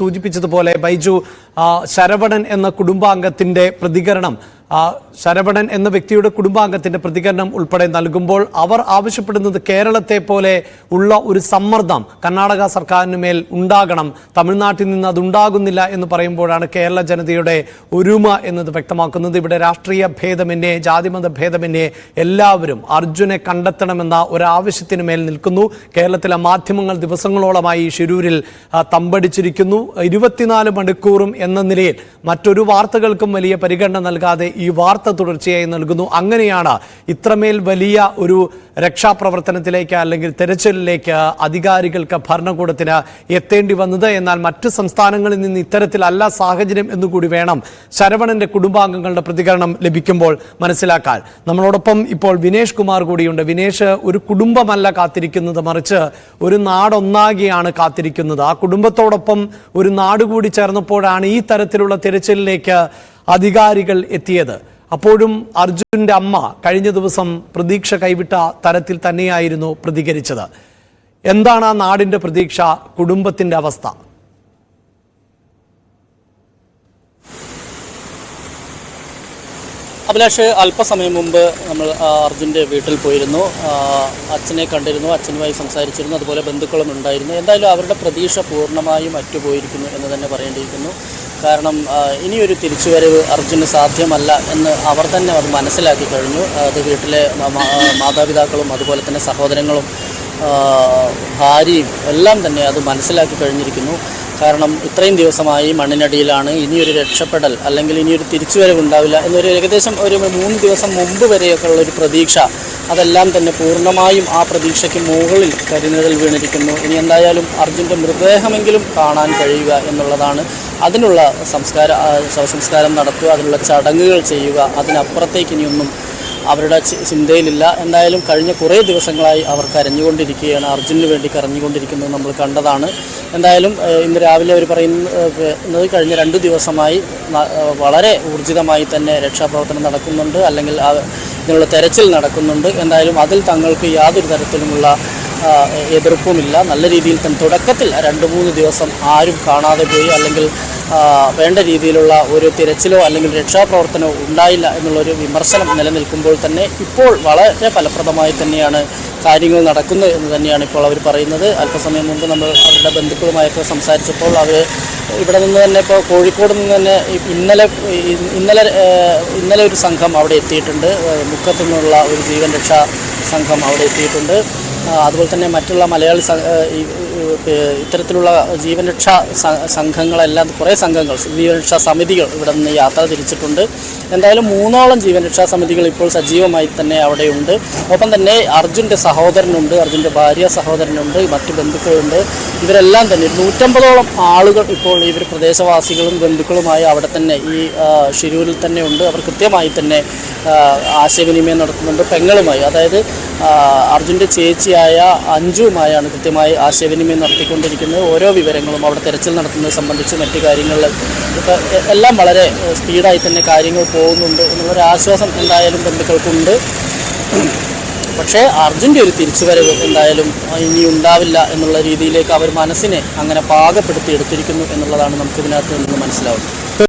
സൂചിപ്പിച്ചതുപോലെ ബൈജു ശരവണൻ എന്ന കുടുംബാംഗത്തിന്റെ പ്രതികരണം ശരവണൻ എന്ന വ്യക്തിയുടെ കുടുംബാംഗത്തിന്റെ പ്രതികരണം ഉൾപ്പെടെ നൽകുമ്പോൾ അവർ ആവശ്യപ്പെടുന്നത് കേരളത്തെ പോലെ ഉള്ള ഒരു സമ്മർദ്ദം കർണാടക സർക്കാരിന് മേൽ ഉണ്ടാകണം, തമിഴ്നാട്ടിൽ നിന്ന് അതുണ്ടാകുന്നില്ല എന്ന് പറയുമ്പോഴാണ് കേരള ജനതയുടെ ഒരുമ എന്നത് വ്യക്തമാക്കുന്നത്. ഇവിടെ രാഷ്ട്രീയ ഭേദമന്യേ ജാതിമത ഭേദമന്യേ എല്ലാവരും അർജുനെ കണ്ടെത്തണമെന്ന ഒരാവശ്യത്തിന് മേൽ നിൽക്കുന്നു. കേരളത്തിലെ മാധ്യമങ്ങൾ ദിവസങ്ങളോളമായി ഷിരൂരിൽ തമ്പടിച്ചിരിക്കുന്നു. 24 മണിക്കൂറും എന്ന നിലയിൽ മറ്റൊരു വാർത്തകൾക്കും വലിയ പരിഗണന നൽകാതെ ഈ വാർത്ത തുടർച്ചയായി നൽകുന്നു. അങ്ങനെയാണ് ഇത്രമേൽ വലിയ ഒരു രക്ഷാപ്രവർത്തനത്തിലേക്ക് അല്ലെങ്കിൽ തെരച്ചിലിലേക്ക് അധികാരികൾക്ക് ഭരണകൂടത്തിന് എത്തേണ്ടി വന്നത്. എന്നാൽ മറ്റ് സംസ്ഥാനങ്ങളിൽ നിന്ന് ഇത്തരത്തിലല്ല സാഹചര്യം എന്നുകൂടി വേണം ശരവണന്റെ കുടുംബാംഗങ്ങളുടെ പ്രതികരണം ലഭിക്കുമ്പോൾ മനസ്സിലാക്കാൻ. നമ്മളോടൊപ്പം ഇപ്പോൾ വിനേഷ് കുമാർ കൂടിയുണ്ട്. വിനേഷ്, ഒരു കുടുംബമല്ല കാത്തിരിക്കുന്നത്, മറിച്ച് ഒരു നാടൊന്നാകെയാണ് കാത്തിരിക്കുന്നത്. ആ കുടുംബത്തോടൊപ്പം ഒരു നാട് കൂടി ചേർന്നപ്പോഴാണ് ഈ തരത്തിലുള്ള തിരച്ചിലിലേക്ക് അധികാരികൾ എത്തിയത്. അപ്പോഴും അർജുന്റെ അമ്മ കഴിഞ്ഞ ദിവസം പ്രതീക്ഷ കൈവിട്ട തരത്തിൽ തന്നെയായിരുന്നു പ്രതികരിച്ചത്. എന്താണ് ആ നാടിന്റെ പ്രതീക്ഷ, കുടുംബത്തിന്റെ അവസ്ഥ? അഭിലാഷ്, അല്പസമയം മുമ്പ് നമ്മൾ അർജുൻ്റെ വീട്ടിൽ പോയിരുന്നു. അച്ഛനെ കണ്ടിരുന്നു, അച്ഛനുമായി സംസാരിച്ചിരുന്നു, അതുപോലെ ബന്ധുക്കളും ഉണ്ടായിരുന്നു. എന്തായാലും അവരുടെ പ്രതീക്ഷ പൂർണ്ണമായും അറ്റുപോയിരിക്കുന്നു എന്ന് തന്നെ പറയേണ്ടിയിരിക്കുന്നു. കാരണം ഇനിയൊരു തിരിച്ചുവരവ് അർജുന് സാധ്യമല്ല എന്ന് അവർ തന്നെ അത് മനസ്സിലാക്കി കഴിഞ്ഞു. അത് വീട്ടിലെ മാതാപിതാക്കളും അതുപോലെ തന്നെ സഹോദരങ്ങളും ഭാര്യയും എല്ലാം തന്നെ അത് മനസ്സിലാക്കി കഴിഞ്ഞിരിക്കുന്നു. കാരണം ഇത്രയും ദിവസമായി മണ്ണിനടിയിലാണ്, ഇനിയൊരു രക്ഷപ്പെടൽ അല്ലെങ്കിൽ ഇനിയൊരു തിരിച്ചുവരവ് ഉണ്ടാവില്ല എന്നൊരു ഏകദേശം ഒരു 3 ദിവസം മുമ്പ് വരെയൊക്കെ ഉള്ളൊരു പ്രതീക്ഷ, അതെല്ലാം തന്നെ പൂർണ്ണമായും ആ പ്രതീക്ഷയ്ക്ക് മുകളിൽ കരിനിഴൽ വീണിരിക്കുന്നു. ഇനി എന്തായാലും അർജുൻ്റെ മൃതദേഹമെങ്കിലും കാണാൻ കഴിയുക എന്നുള്ളതാണ്. അതിനുള്ള ശവസംസ്കാരം നടത്തുക, അതിനുള്ള ചടങ്ങുകൾ ചെയ്യുക, അതിനപ്പുറത്തേക്ക് ഇനിയൊന്നും അവരുടെ ചിന്തയിലില്ല. എന്തായാലും കഴിഞ്ഞ കുറേ ദിവസങ്ങളായി അവർ കരഞ്ഞുകൊണ്ടിരിക്കുകയാണ്, അർജുനു വേണ്ടി കരഞ്ഞുകൊണ്ടിരിക്കുന്നത് നമ്മൾ കണ്ടതാണ്. എന്തായാലും ഇന്ന് രാവിലെ അവർ പറയുന്നത് കഴിഞ്ഞ 2 ദിവസമായി വളരെ ഊർജിതമായി തന്നെ രക്ഷാപ്രവർത്തനം നടക്കുന്നുണ്ട്, അല്ലെങ്കിൽ ഇതിനുള്ള തെരച്ചിൽ നടക്കുന്നുണ്ട്. എന്തായാലും അതിൽ തങ്ങൾക്ക് യാതൊരു തരത്തിലുമുള്ള എതിർപ്പുമില്ല. നല്ല രീതിയിൽ തന്നെ തുടക്കത്തിൽ 2-3 ദിവസം ആരും കാണാതെ പോയി, അല്ലെങ്കിൽ വേണ്ട രീതിയിലുള്ള ഒരു തിരച്ചിലോ അല്ലെങ്കിൽ രക്ഷാപ്രവർത്തനമോ ഉണ്ടായില്ല എന്നുള്ളൊരു വിമർശനം നിലനിൽക്കുമ്പോൾ തന്നെ ഇപ്പോൾ വളരെ ഫലപ്രദമായി തന്നെയാണ് കാര്യങ്ങൾ നടക്കുന്നത് എന്ന് തന്നെയാണ് ഇപ്പോൾ അവർ പറയുന്നത്. അല്പസമയം മുമ്പ് നമ്മൾ അവരുടെ ബന്ധുക്കളുമായൊക്കെ സംസാരിച്ചപ്പോൾ അവർ ഇവിടെ നിന്ന് തന്നെ ഇപ്പോൾ കോഴിക്കോട് നിന്ന് തന്നെ ഇന്നലെ ഒരു സംഘം അവിടെ എത്തിയിട്ടുണ്ട്. മുക്കത്തു നിന്നുള്ള ഒരു ജീവൻ രക്ഷാ സംഘം അവിടെ എത്തിയിട്ടുണ്ട്. അതുപോലെ തന്നെ മറ്റുള്ള മലയാളി ഇത്തരത്തിലുള്ള ജീവൻ രക്ഷാ സംഘങ്ങളെല്ലാം, കുറേ സംഘങ്ങൾ, ജീവൻ രക്ഷാ സമിതികൾ ഇവിടെ നിന്ന് യാത്ര തിരിച്ചിട്ടുണ്ട്. എന്തായാലും 3ഓളം ജീവൻ രക്ഷാ സമിതികൾ ഇപ്പോൾ സജീവമായി തന്നെ അവിടെയുണ്ട്. ഒപ്പം തന്നെ അർജുൻ്റെ സഹോദരനുണ്ട്, അർജുൻ്റെ ഭാര്യ സഹോദരനുണ്ട്, മറ്റ് ബന്ധുക്കളുണ്ട്. ഇവരെല്ലാം തന്നെ 150ഓളം ആളുകൾ ഇപ്പോൾ ഇവർ പ്രദേശവാസികളും ബന്ധുക്കളുമായി അവിടെ തന്നെ ഈ ഷിരൂരിൽ തന്നെ ഉണ്ട്. അവർ കൃത്യമായി തന്നെ ആശയവിനിമയം നടത്തുന്നുണ്ട് പെങ്ങളുമായി, അതായത് അർജുൻ്റെ ചേച്ചിയായ അഞ്ജുവുമായാണ് കൃത്യമായി ആശയവിനിമയം നടത്തിക്കൊണ്ടിരിക്കുന്നത്. ഓരോ വിവരങ്ങളും അവിടെ തെരച്ചിൽ നടത്തുന്നത് സംബന്ധിച്ച് മറ്റു കാര്യങ്ങളിൽ എല്ലാം വളരെ സ്പീഡായി തന്നെ കാര്യങ്ങൾ പോകുന്നുണ്ട് എന്നുള്ളൊരു ആശ്വാസം എന്തായാലും ബന്ധുക്കൾക്കുണ്ട്. പക്ഷേ അർജുൻ്റെ ഒരു തിരിച്ചുവരവ് എന്തായാലും ഇനി ഉണ്ടാവില്ല എന്നുള്ള രീതിയിലേക്ക് അവർ മനസ്സിനെ അങ്ങനെ പാകപ്പെടുത്തി എടുത്തിരിക്കുന്നു എന്നുള്ളതാണ് നമുക്കിതിനകത്ത് നിന്ന് മനസ്സിലാവുന്നത്.